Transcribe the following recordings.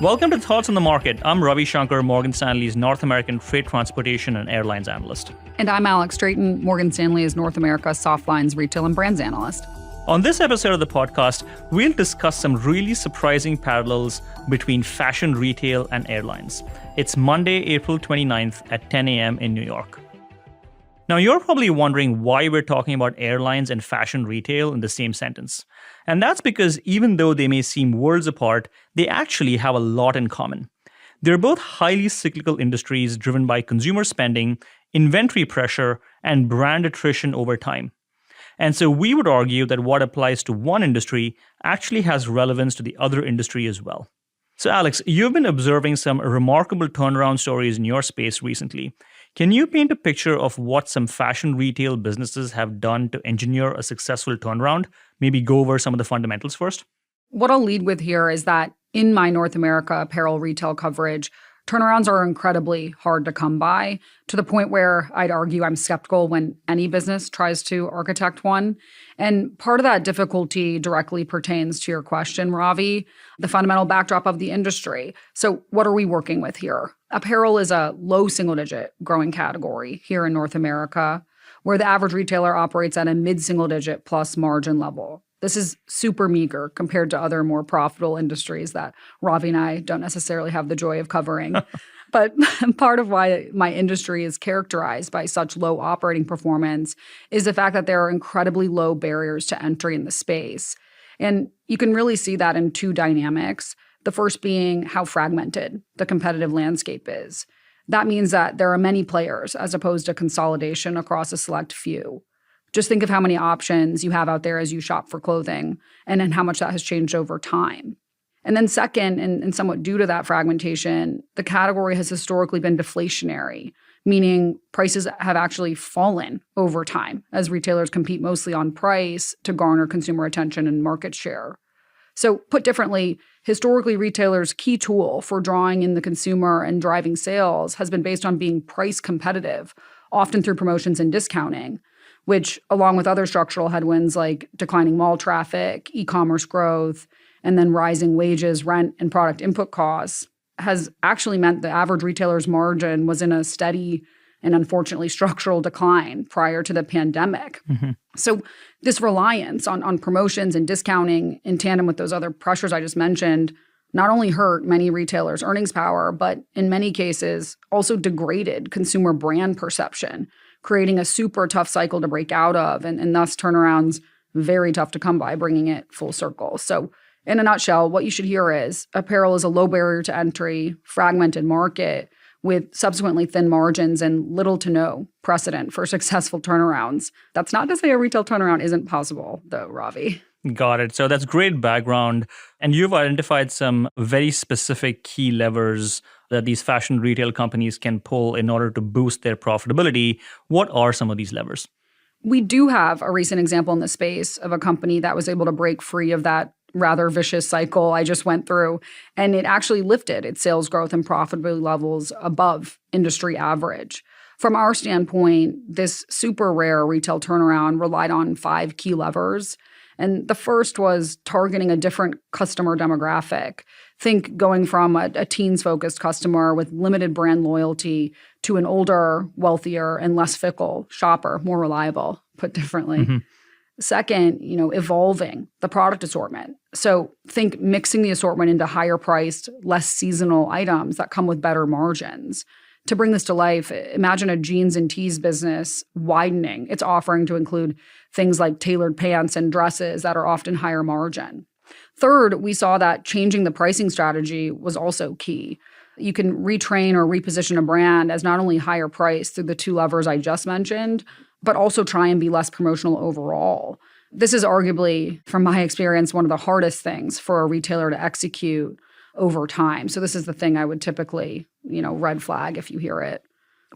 Welcome to Thoughts on the Market. I'm Ravi Shankar, Morgan Stanley's North American Freight Transportation and Airlines Analyst. And I'm Alex Drayton, Morgan Stanley's North America Softlines Retail and Brands Analyst. On this episode of the podcast, we'll discuss some really surprising parallels between fashion retail and airlines. It's Monday, April 29th at 10 a.m. in New York. Now, you're probably wondering why we're talking about airlines and fashion retail in the same sentence. And that's because even though they may seem worlds apart, they actually have a lot in common. They're both highly cyclical industries driven by consumer spending, inventory pressure, and brand attrition over time. And so we would argue that what applies to one industry actually has relevance to the other industry as well. So Alex, you've been observing some remarkable turnaround stories in your space recently. Can you paint a picture of what some fashion retail businesses have done to engineer a successful turnaround? Maybe go over some of the fundamentals first. What I'll lead with here is that in my North America apparel retail coverage, turnarounds are incredibly hard to come by, to the point where I'd argue I'm skeptical when any business tries to architect one. And part of that difficulty directly pertains to your question, Ravi, the fundamental backdrop of the industry. So what are we working with here? Apparel is a low single-digit growing category here in North America, where the average retailer operates at a mid-single-digit plus margin level. This is super meager compared to other more profitable industries that Ravi and I don't necessarily have the joy of covering. But part of why my industry is characterized by such low operating performance is the fact that there are incredibly low barriers to entry in the space. And you can really see that in two dynamics. The first being how fragmented the competitive landscape is. That means that there are many players as opposed to consolidation across a select few. Just think of how many options you have out there as you shop for clothing and then how much that has changed over time. And then second, and somewhat due to that fragmentation, the category has historically been deflationary, meaning prices have actually fallen over time as retailers compete mostly on price to garner consumer attention and market share. So put differently, historically retailers' key tool for drawing in the consumer and driving sales has been based on being price competitive, often through promotions and discounting, which, along with other structural headwinds like declining mall traffic, e-commerce growth, and then rising wages, rent, and product input costs, has actually meant the average retailer's margin was in a steady and unfortunately structural decline prior to the pandemic. Mm-hmm. So this reliance on promotions and discounting in tandem with those other pressures I just mentioned not only hurt many retailers' earnings power, but in many cases also degraded consumer brand perception, creating a super tough cycle to break out of, and thus turnarounds very tough to come by, bringing it full circle. So in a nutshell, what you should hear is apparel is a low barrier to entry, fragmented market with subsequently thin margins and little to no precedent for successful turnarounds. That's not to say a retail turnaround isn't possible, though, Ravi. Got it. So that's great background. And you've identified some very specific key levers that these fashion retail companies can pull in order to boost their profitability. What are some of these levers? We do have a recent example in the space of a company that was able to break free of that rather vicious cycle I just went through, and it actually lifted its sales growth and profitability levels above industry average. From our standpoint, this super rare retail turnaround relied on 5 key levers. And the first was targeting a different customer demographic. Think going from a teens-focused customer with limited brand loyalty to an older, wealthier, and less fickle shopper, more reliable, put differently. Mm-hmm. Second, evolving the product assortment. So think mixing the assortment into higher priced, less seasonal items that come with better margins. To bring this to life, imagine a jeans and tees business widening its offering to include things like tailored pants and dresses that are often higher margin. Third, we saw that changing the pricing strategy was also key. You can retrain or reposition a brand as not only higher price through the 2 levers I just mentioned, but also try and be less promotional overall. This is arguably, from my experience, one of the hardest things for a retailer to execute over time. So this is the thing I would typically, red flag if you hear it.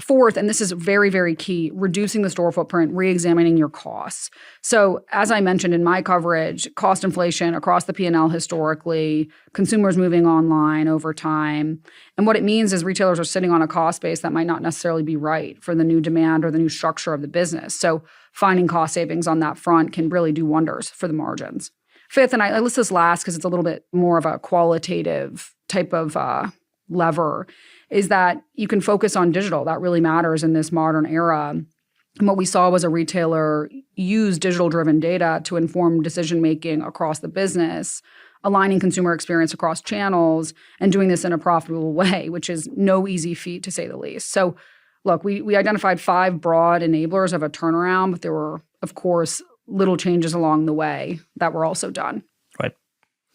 Fourth, and this is very, very key, reducing the store footprint, re-examining your costs. So as I mentioned in my coverage, cost inflation across the P&L historically, consumers moving online over time. And what it means is retailers are sitting on a cost base that might not necessarily be right for the new demand or the new structure of the business. So finding cost savings on that front can really do wonders for the margins. Fifth, and I list this last because it's a little bit more of a qualitative type of lever is that you can focus on digital. That really matters in this modern era. And what we saw was a retailer use digital-driven data to inform decision-making across the business, aligning consumer experience across channels, and doing this in a profitable way, which is no easy feat to say the least. So look, we identified 5 broad enablers of a turnaround, but there were, of course, little changes along the way that were also done. Right.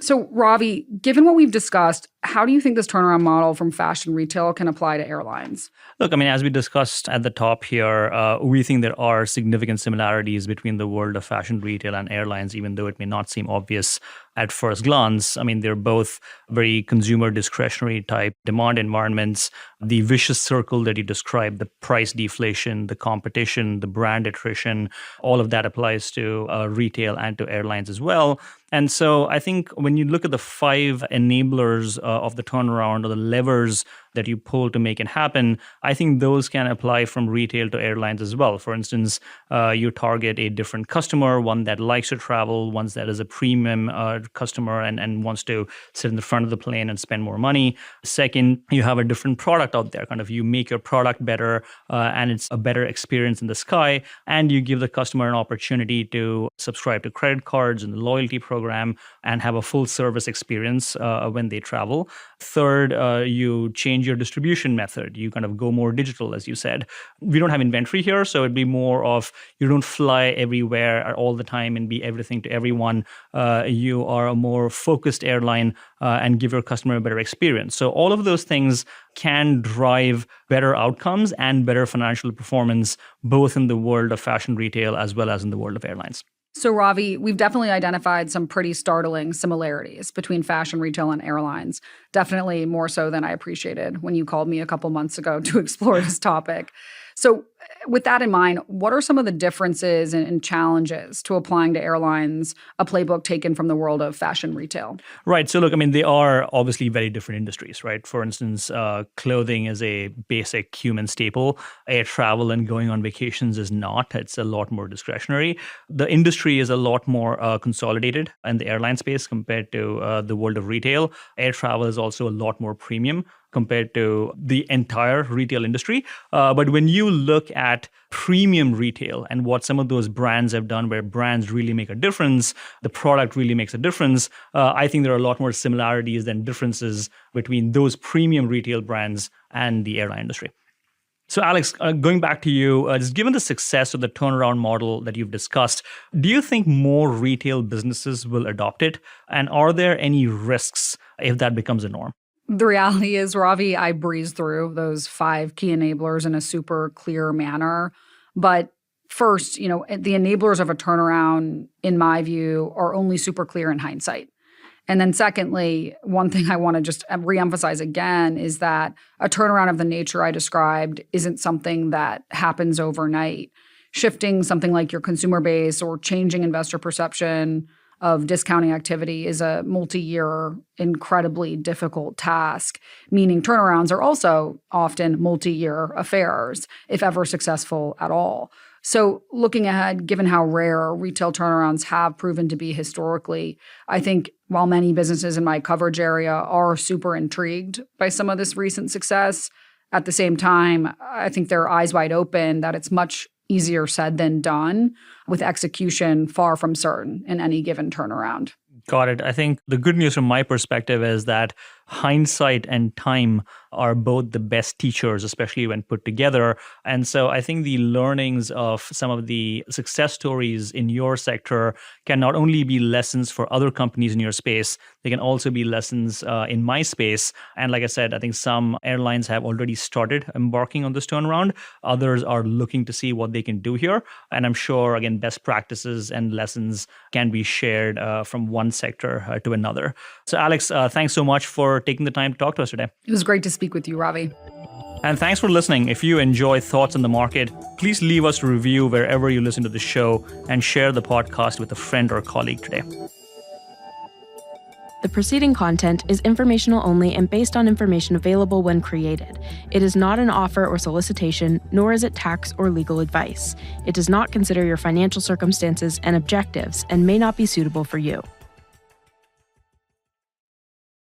So Ravi, given what we've discussed, how do you think this turnaround model from fashion retail can apply to airlines? Look, I mean, as we discussed at the top here, we think there are significant similarities between the world of fashion retail and airlines, even though it may not seem obvious at first glance. I mean, they're both very consumer discretionary type demand environments. The vicious circle that you described, the price deflation, the competition, the brand attrition, all of that applies to retail and to airlines as well. And so I think when you look at the 5 enablers of the turnaround or the levers that you pull to make it happen, I think those can apply from retail to airlines as well. For instance, you target a different customer, one that likes to travel, one that is a premium customer and wants to sit in the front of the plane and spend more money. Second, you have a different product out there. Kind of you make your product better and it's a better experience in the sky. And you give the customer an opportunity to subscribe to credit cards and the loyalty program and have a full service experience when they travel. Third, you change your distribution method. You kind of go more digital, as you said. We don't have inventory here, so it'd be more of you don't fly everywhere all the time and be everything to everyone. You are a more focused airline and give your customer a better experience. So all of those things can drive better outcomes and better financial performance, both in the world of fashion retail as well as in the world of airlines. So Ravi, we've definitely identified some pretty startling similarities between fashion retail and airlines, definitely more so than I appreciated when you called me a couple months ago to explore this topic. So with that in mind, what are some of the differences and challenges to applying to airlines, a playbook taken from the world of fashion retail? Right. So look, I mean, they are obviously very different industries, right? For instance, clothing is a basic human staple. Air travel and going on vacations is not. It's a lot more discretionary. The industry is a lot more consolidated in the airline space compared to the world of retail. Air travel is also a lot more premium compared to the entire retail industry. But when you look at premium retail and what some of those brands have done, where brands really make a difference, the product really makes a difference, I think there are a lot more similarities than differences between those premium retail brands and the airline industry. So Alex, going back to you, just given the success of the turnaround model that you've discussed, do you think more retail businesses will adopt it? And are there any risks if that becomes a norm? The reality is, Ravi, I breezed through those 5 key enablers in a super clear manner. But first, the enablers of a turnaround, in my view, are only super clear in hindsight. And then secondly, one thing I want to just reemphasize again is that a turnaround of the nature I described isn't something that happens overnight. Shifting something like your consumer base or changing investor perception of discounting activity is a multi-year, incredibly difficult task, meaning turnarounds are also often multi-year affairs, if ever successful at all. So looking ahead, given how rare retail turnarounds have proven to be historically, I think while many businesses in my coverage area are super intrigued by some of this recent success, at the same time, I think they're eyes wide open that it's much easier said than done, with execution far from certain in any given turnaround. Got it. I think the good news from my perspective is that hindsight and time are both the best teachers, especially when put together. And so I think the learnings of some of the success stories in your sector can not only be lessons for other companies in your space, they can also be lessons in my space. And like I said, I think some airlines have already started embarking on this turnaround. Others are looking to see what they can do here. And I'm sure, again, best practices and lessons can be shared from one sector to another. So Alex, thanks so much for taking the time to talk to us today. It was great to speak with you, Ravi. And thanks for listening. If you enjoy Thoughts on the Market, please leave us a review wherever you listen to the show and share the podcast with a friend or colleague today. The preceding content is informational only and based on information available when created. It is not an offer or solicitation, nor is it tax or legal advice. It does not consider your financial circumstances and objectives and may not be suitable for you.